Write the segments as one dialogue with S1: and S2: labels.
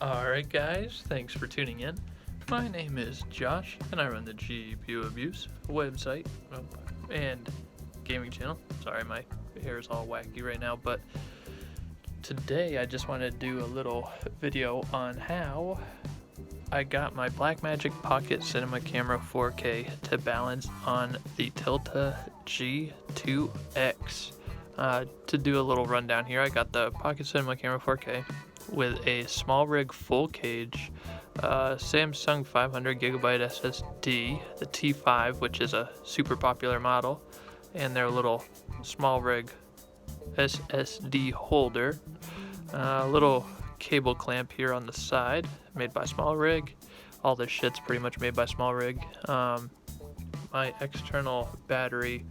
S1: Alright guys, thanks for tuning in. My name is Josh, and I run the GPU Abuse website and gaming channel. Sorry, my hair is all wacky right now, but today I just wanted to do a little video on how I got my Blackmagic Pocket Cinema Camera 4K to balance on the Tilta G2X. To do a little rundown here, I got the Pocket Cinema Camera 4K with a small rig full cage, Samsung 500GB SSD, the T5, which is a super popular model, and their little small rig SSD holder, a little cable clamp here on the side, made by Small Rig. All this shit's pretty much made by Small Rig. My external battery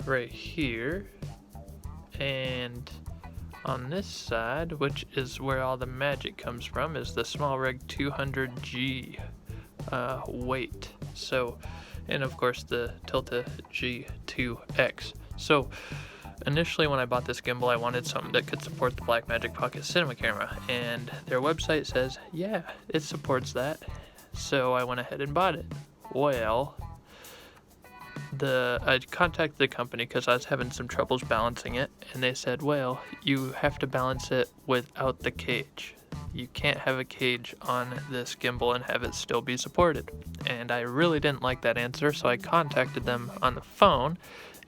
S1: right here, and on this side, which is where all the magic comes from, is the Small Rig 200G weight. So, and of course the Tilta G2X. So initially when I bought this gimbal, I wanted something that could support the Blackmagic Pocket Cinema Camera, and their website says, yeah, it supports that. So I went ahead and bought it. Well, I contacted the company because I was having some troubles balancing it, and they said, well, you have to balance it without the cage. You can't have a cage on this gimbal and have it still be supported. And I really didn't like that answer, so I contacted them on the phone,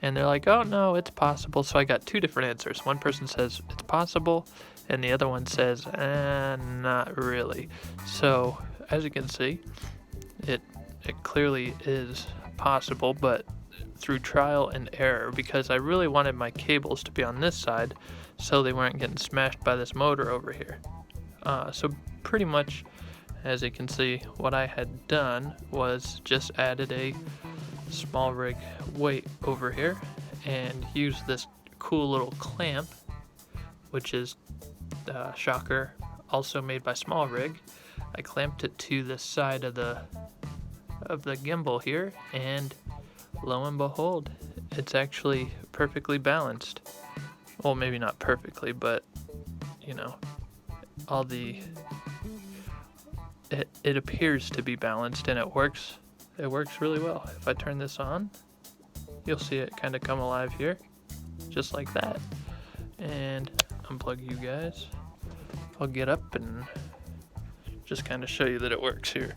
S1: and they're like, oh no, it's possible. So I got two different answers. One person says it's possible, and the other one says, not really. So as you can see, it clearly is possible, but through trial and error, because I really wanted my cables to be on this side so they weren't getting smashed by this motor over here. So pretty much, as you can see, what I had done was just added a Small Rig weight over here and used this cool little clamp, which is shocker, also made by Small Rig. I clamped it to the side of the gimbal here, and lo and behold, it's actually perfectly balanced. Well, maybe not perfectly, but you know, it appears to be balanced, and it works really well. If I turn this on, you'll see it kind of come alive here, just like that. And unplug you guys. I'll get up and just kind of show you that it works here.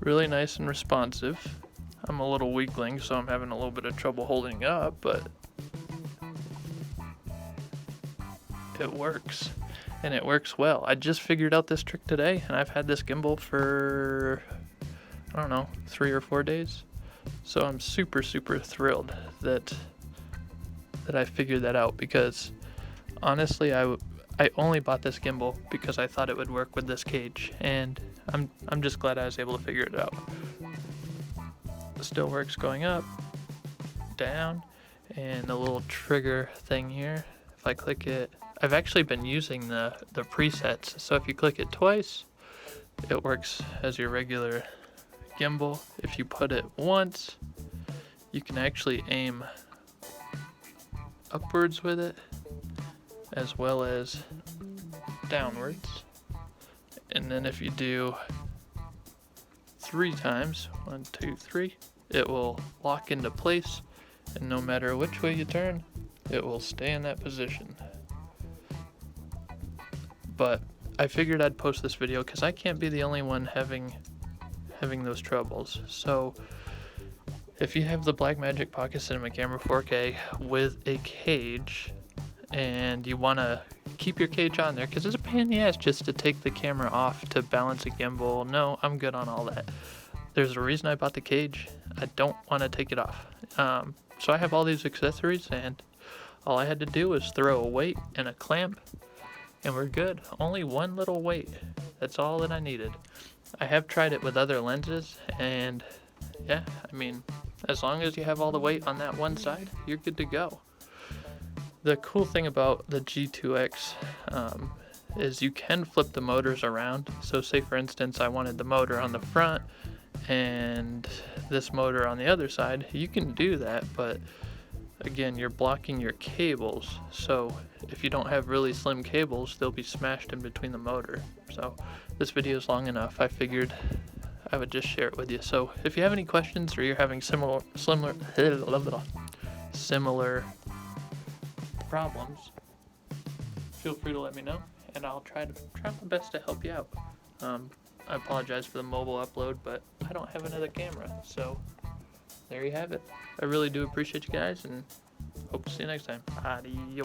S1: Really nice and responsive. I'm a little weakling, so I'm having a little bit of trouble holding it up, but it works, and it works well. I just figured out this trick today, and I've had this gimbal for, I don't know, 3 or 4 days. So I'm super thrilled that I figured that out, because honestly, I only bought this gimbal because I thought it would work with this cage, and I'm just glad I was able to figure it out. It still works going up, down, and the little trigger thing here, if I click it, I've actually been using the presets, so if you click it twice, it works as your regular gimbal. If you put it once, you can actually aim upwards with it, as well as downwards. And then if you do 3 times, 1, 2, 3, it will lock into place, and no matter which way you turn, it will stay in that position. But I figured I'd post this video because I can't be the only one having those troubles. So if you have the Blackmagic Pocket Cinema Camera 4K with a cage, and you want to keep your cage on there, because it's a pain in the ass just to take the camera off to balance a gimbal. No, I'm good on all that. There's a reason I bought the cage. I don't want to take it off. So I have all these accessories, and all I had to do was throw a weight and a clamp, and we're good. Only one little weight. That's all that I needed. I have tried it with other lenses, and yeah, I mean, as long as you have all the weight on that one side, you're good to go. The cool thing about the G2X is you can flip the motors around. So say for instance I wanted the motor on the front and this motor on the other side, you can do that, but again, you're blocking your cables, so if you don't have really slim cables, they'll be smashed in between the motor. So this video is long enough. I figured I would just share it with you. So if you have any questions or you're having similar problems, feel free to let me know, and I'll try my best to help you out. I apologize for the mobile upload, but I don't have another camera, so there you have it. I really do appreciate you guys, and hope to see you next time. Adios.